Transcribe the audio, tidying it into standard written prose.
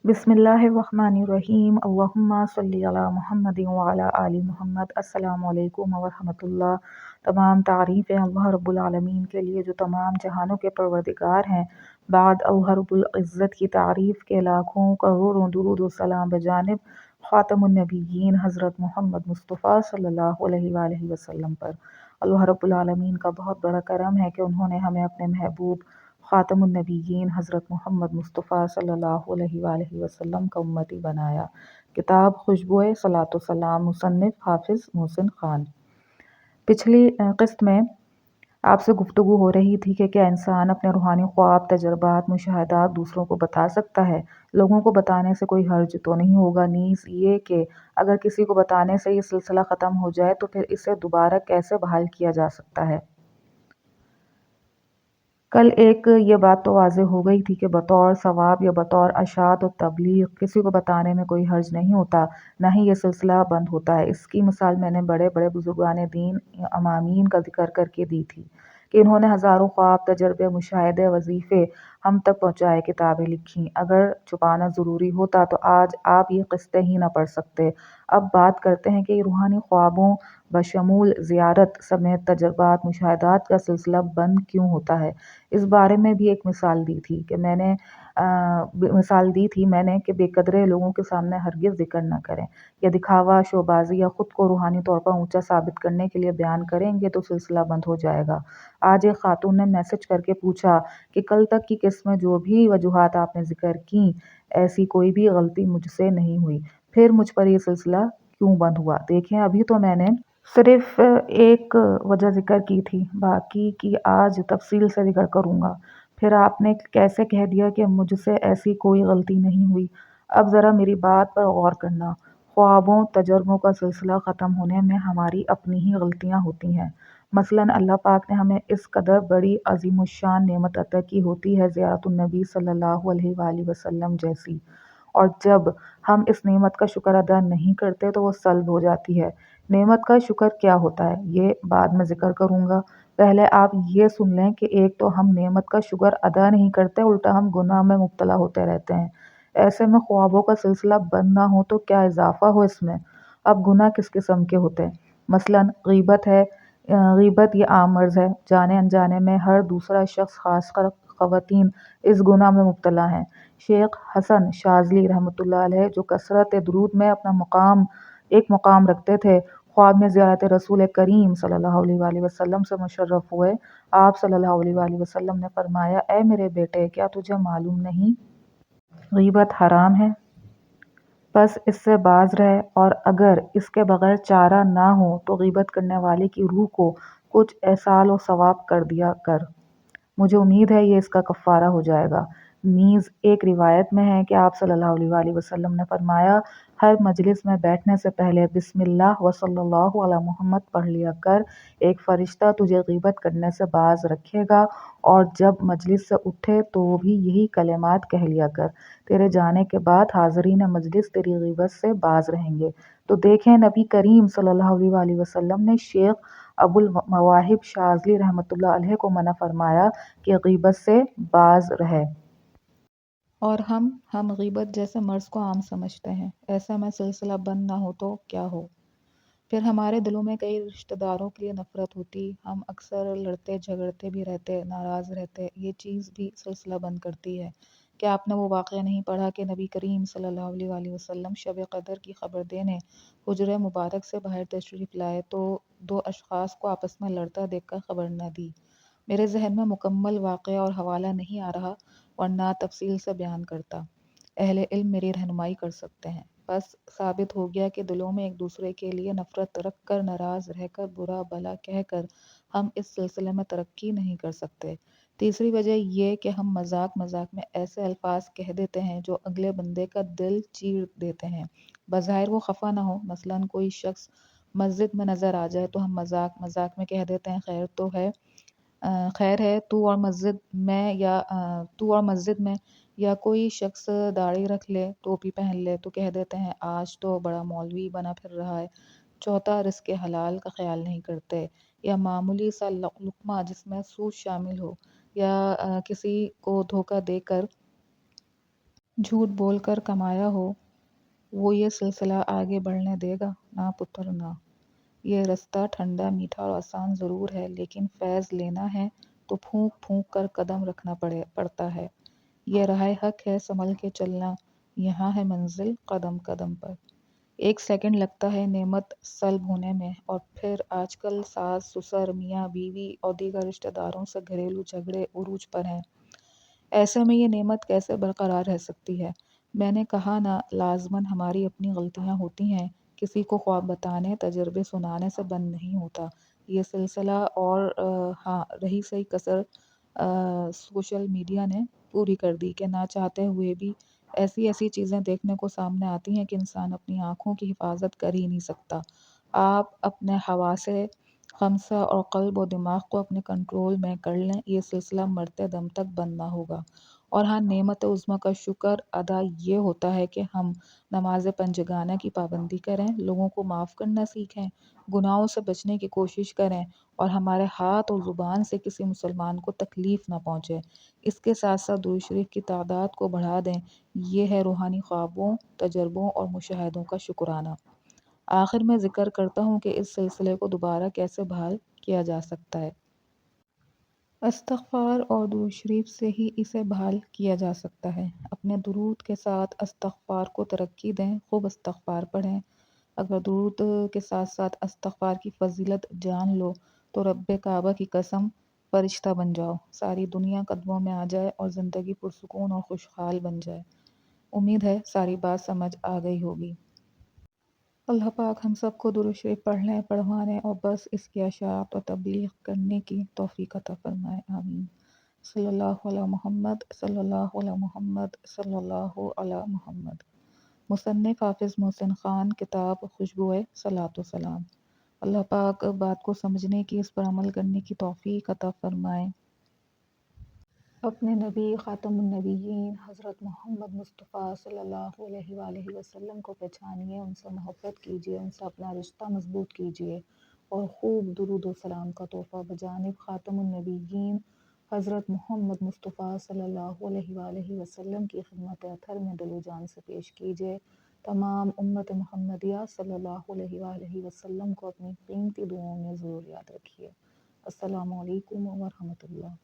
बिस्मिल्लाहिर्रहमानिर्रहीम अल्लाहुम्मा सल्ली अला मुहम्मदिन व अला आलि मुहम्मद। अस्सलामु अलैकुम व रहमतुल्लाह। तमाम तारीफ़ें अल्लाह रब्बुल आलमीन के लिए जो तमाम जहानों के परवरदिगार हैं। बाद अल्लाह रब्बुल इज़्ज़त की तारीफ़ के लाखों करोड़ों दुरूद व सलाम बजानिब ख़ातमुन नबिय्यीन हज़रत मोहम्मद मुस्तफ़ा सल्लल्लाहु अलैहि वसल्लम पर। अल्लाह रब्बुल आलमीन का बहुत बड़ा करम है कि उन्होंने हमें अपने महबूब ख़ातमुन नबिय्यीन हज़रत मोहम्मद मुस्तफ़ा सल्लल्लाहु अलैहि वसल्लम का उम्मती बनाया। किताब खुशबुए सलातो सलाम, मुसन्निफ़ हाफ़िज़ मोहसिन ख़ान। पिछली क़िस्त में आपसे गुफ्तगू हो रही थी कि क्या इंसान अपने रूहानी ख्वाब, तजर्बात, मुशाहदात दूसरों को बता सकता है। लोगों को बताने से कोई हर्ज तो नहीं होगा, नीज़ ये कि अगर किसी को बताने से ये सिलसिला ख़त्म हो जाए तो फिर इसे दोबारा कैसे बहाल किया जा सकता है। कल एक ये बात तो वाज़ेह हो गई थी कि बतौर सवाब या बतौर अशात और तबलीग किसी को बताने में कोई हर्ज नहीं होता, ना ही ये सिलसिला बंद होता है। इसकी मिसाल मैंने बड़े बड़े बुजुर्गान दीन अमामीन का जिक्र करके दी थी कि इन्होंने हज़ारों ख्वाब, तजर्बे, मुशाहिदे, वजीफ़े हम तक पहुँचाए, किताबें लिखीं। अगर छुपाना ज़रूरी होता तो आज आप ये क़िस्तें ही ना पढ़ सकते। अब बात करते हैं कि रूहानी ख्वाबों बशमूल ज़ियारत समेत तजर्बात, मुशाहदात का सिलसिला बंद क्यों होता है। इस बारे में भी एक मिसाल दी थी कि मैंने कि बेकदरे लोगों के सामने हरगिज़ जिक्र न करें। या दिखावा, शोबाजी या ख़ुद को रूहानी तौर पर ऊंचा साबित करने के लिए बयान करेंगे तो सिलसिला बंद हो जाएगा। आज एक खातून ने मैसेज करके पूछा कि कल तक की किस्त में जो भी वजूहात आपने जिक्र की, ऐसी कोई भी गलती मुझसे नहीं हुई, फिर मुझ पर यह सिलसिला क्यों बंद हुआ। देखें, अभी तो मैंने सिर्फ एक वजह जिक्र की थी, बाकी की आज तफसील से जिक्र करूँगा। फिर आपने कैसे कह दिया कि मुझसे ऐसी कोई गलती नहीं हुई। अब ज़रा मेरी बात पर गौर करना। ख्वाबों, तजर्बों का सिलसिला ख़त्म होने में हमारी अपनी ही गलतियाँ होती हैं। मसलन अल्लाह पाक ने हमें इस कदर बड़ी अज़ीमुश्शान नेमत अता की होती है, ज़ियारतुन नबी सल्लल्लाहु अलैहि वसल्लम जैसी, और जब हम इस नेमत का शुक्र अदा नहीं करते तो वो सल्ब हो जाती है। नेमत का शुक्र क्या होता है ये बाद में जिक्र करूँगा। पहले आप ये सुन लें कि एक तो हम नेमत का शुक्र अदा नहीं करते, उल्टा हम गुनाह में मुब्तला होते रहते हैं। ऐसे में ख्वाबों का सिलसिला बंद ना हो तो क्या इजाफा हो इसमें। अब गुनाह किस किस्म के होते हैं। मसलन गीबत है। गीबत ये आम मर्ज़ है, जाने अनजाने में हर दूसरा शख्स, खासकर ख़वातीन, इस गुनाह में मुब्तला हैं। शेख हसन शाज़ली रहमतुल्लाह अलैह जो कसरत दुरूद में अपना एक मुकाम रखते थे, ख्वाब में ज़ियारत रसूल करीम सल्लल्लाहु अलैहि वसल्लम से मुशर्रफ हुए। आप सल्लल्लाहु अलैहि वसल्लम ने फरमाया, ऐ मेरे बेटे, क्या तुझे मालूम नहीं गीबत हराम है, बस इससे बाज रहे, और अगर इसके बगैर चारा ना हो तो गीबत करने वाले की रूह को कुछ एहसाल और सवाब कर दिया कर। मुझे उम्मीद है ये इसका कफ़ारा हो जाएगा। नीज़ एक रिवायत में है कि आप सल्लल्लाहु अलैहि वसल्लम ने फरमाया, हर मजलिस में बैठने से पहले बिस्मिल्लाह व सल्लल्लाहु अला मुहम्मद पढ़ लिया कर। एक फ़रिश्ता तुझे गीबत करने से बाज रखेगा, और जब मजलिस से उठे तो भी यही कलिमात कह लिया कर। तेरे जाने के बाद हाज़रीन मजलिस तेरी गीबत से बाज रहेंगे। तो देखें, नबी करीम सल्लल्लाहु अलैहि वसल्लम ने शेख अबुल मवाहिब शाज़ली रहमतुल्लाह अलैह को मना फरमाया कि गीबत से बाज रहे। और हम गीबत जैसे मर्ज़ को आम समझते हैं। ऐसा में सिलसिला बंद ना हो तो क्या हो। फिर हमारे दिलों में कई रिश्तेदारों के लिए नफ़रत होती, हम अक्सर लड़ते झगड़ते भी रहते, नाराज़ रहते। ये चीज़ भी सिलसिला बंद करती है। क्या आपने वो वाक़या नहीं पढ़ा कि नबी करीम सल्लल्लाहु अलैहि वसल्लम शब क़द्र की खबर देने हुज्रे मुबारक से बाहर तशरीफ़ लाए तो दो अशख़ास को आपस में लड़ता देखकर खबर न दी। मेरे जहन में मुकम्मल वाक़या और हवाला नहीं आ रहा, वरना तफसील से बयान करता। अहले इल्म मेरी रहनुमाई कर सकते हैं। बस साबित हो गया कि दिलों में एक दूसरे के लिए नफ़रत रख कर, नाराज़ रहकर, बुरा भला कहकर हम इस सिलसिले में तरक्की नहीं कर सकते। तीसरी वजह ये कि हम मजाक मजाक में ऐसे अल्फाज कह देते हैं जो अगले बंदे का दिल चीर देते हैं। बज़ाहिर वो खफा ना हो। मसलन कोई शख्स मस्जिद में नज़र आ जाए तो हम मजाक मजाक में कह देते हैं, खैर है तू और मस्जिद में। या कोई शख्स दाढ़ी रख ले, टोपी पहन ले तो कह देते हैं, आज तो बड़ा मौलवी बना फिर रहा है। चौथा, रिज़्क़ हलाल का ख्याल नहीं करते। या मामूली सा लुक़मा जिसमें सूद शामिल हो, या किसी को धोखा देकर جھوٹ بول کر کمایا ہو وہ یہ سلسلہ آگے بڑھنے دے گا؟ نہ پتر نہ۔ یہ رستہ ٹھنڈا میٹھا اور آسان ضرور ہے، لیکن فیض لینا ہے تو پھونک پھونک کر قدم رکھنا پڑتا ہے۔ یہ راہ حق ہے سنبھل کے چلنا، یہاں ہے منزل قدم قدم پر۔ ایک سیکنڈ لگتا ہے نعمت سلب ہونے میں، اور پھر آج کل ساس سسر میاں بیوی اور دیگر رشتہ داروں سے گھریلو جھگڑے عروج پر ہیں۔ ایسے میں یہ نعمت کیسے برقرار رہ سکتی ہے؟ میں نے کہا نا، لازماً ہماری اپنی غلطیاں ہوتی ہیں، کسی کو خواب بتانے تجربے سنانے سے بند نہیں ہوتا یہ سلسلہ۔ اور ہاں، رہی صحیح کسر سوشل میڈیا نے پوری کر دی کہ نہ چاہتے ہوئے بھی ایسی ایسی چیزیں دیکھنے کو سامنے آتی ہیں کہ انسان اپنی آنکھوں کی حفاظت کر ہی نہیں سکتا۔ آپ اپنے حواسے خمسہ اور قلب و دماغ کو اپنے کنٹرول میں کر لیں، یہ سلسلہ مرتے دم تک بند نہ ہوگا۔ اور ہاں، نعمت عظمیٰ کا شکر ادا یہ ہوتا ہے کہ ہم نماز پنجگانہ کی پابندی کریں، لوگوں کو معاف کرنا سیکھیں، گناہوں سے بچنے کی کوشش کریں، اور ہمارے ہاتھ اور زبان سے کسی مسلمان کو تکلیف نہ پہنچے۔ اس کے ساتھ ساتھ درود شریف کی تعداد کو بڑھا دیں۔ یہ ہے روحانی خوابوں، تجربوں اور مشاہدوں کا شکرانہ۔ آخر میں ذکر کرتا ہوں کہ اس سلسلے کو دوبارہ کیسے بحال کیا جا سکتا ہے۔ استغفار اور درود شریف سے ہی اسے بحال کیا جا سکتا ہے۔ اپنے درود کے ساتھ استغفار کو ترقی دیں، خوب استغفار پڑھیں۔ اگر درود کے ساتھ ساتھ استغفار کی فضیلت جان لو تو رب کعبہ کی قسم فرشتہ بن جاؤ، ساری دنیا قدموں میں آ جائے اور زندگی پرسکون اور خوشحال بن جائے۔ امید ہے ساری بات سمجھ آ گئی ہوگی۔ اللہ پاک ہم سب کو درود شریف پڑھنے، پڑھوانے اور بس اس کی اشاعت و تبلیغ کرنے کی توفیق عطا فرمائے، آمین۔ صلی اللہ علی محمد، صلی اللہ علی محمد، صلی اللہ علی محمد۔ مصنف حافظ محسن خان، کتاب خوشبوئے صلاۃ و سلام۔ اللہ پاک بات کو سمجھنے کی، اس پر عمل کرنے کی توفیق عطا فرمائے۔ اپنے نبی خاتم النبیین حضرت محمد مصطفیٰ صلی اللہ علیہ وآلہ وسلم کو پہچانیے، ان سے محبت کیجیے، ان سے اپنا رشتہ مضبوط کیجیے، اور خوب درود و سلام کا تحفہ بجانب خاتم النبیین حضرت محمد مصطفیٰ صلی اللہ علیہ وآلہ وسلم کی خدمت اطہر میں دل و جان سے پیش کیجیے۔ تمام امت محمدیہ صلی اللہ علیہ وآلہ وسلم کو اپنی قیمتی دعاؤں میں ضرور یاد رکھیے۔ السلام علیکم ورحمۃ اللہ۔